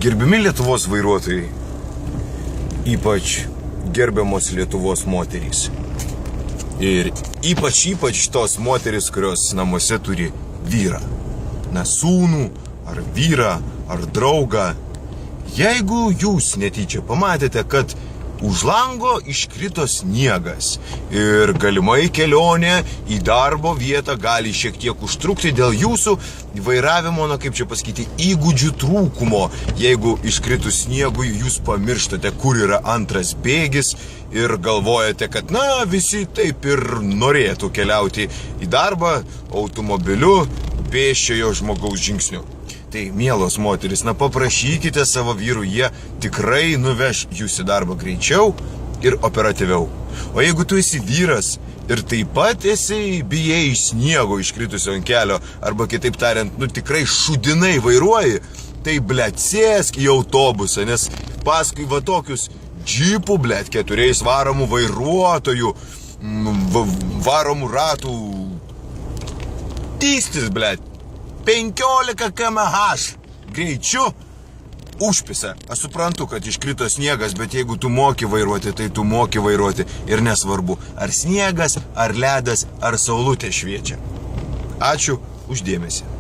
Gerbiami Lietuvos vairuotojai, ypač gerbiamos Lietuvos moterys. Ir ypač tos moterys, kurios namuose turi vyrą. Na, sūnų, ar vyrą, ar draugą. Jeigu jūs netyčia pamatėte, kad už lango iškrito sniegas ir galimai kelionė į darbo vietą gali šiek tiek užtrukti dėl jūsų vairavimo, kaip čia pasakyti, įgūdžių trūkumo. Jeigu iškritus sniegui jūs pamirštate, kur yra antras bėgis ir galvojate, kad visi taip ir norėtų keliauti į darbą automobiliu pėsčiojo žmogaus žingsniu. Tai, mielos moteris, paprašykite savo vyrų, jie tikrai nuveš jūs į darbą greičiau ir operatyviau. O jeigu tu esi vyras ir taip pat bijai iš sniego iškritusio ant kelio, arba kitaip tariant, tikrai šudinai vairuoji, tai, sėsk į autobusą, nes paskui va tokius džipų, 4 varomų vairuotojų, varomų ratų, tystis, 15 km/h greičiu užpisa. Aš suprantu, kad iškrito sniegas, bet jeigu tu moki vairuoti, tai tu moki vairuoti. Ir nesvarbu, ar sniegas, ar ledas, ar saulutė šviečia. Ačiū už dėmesį.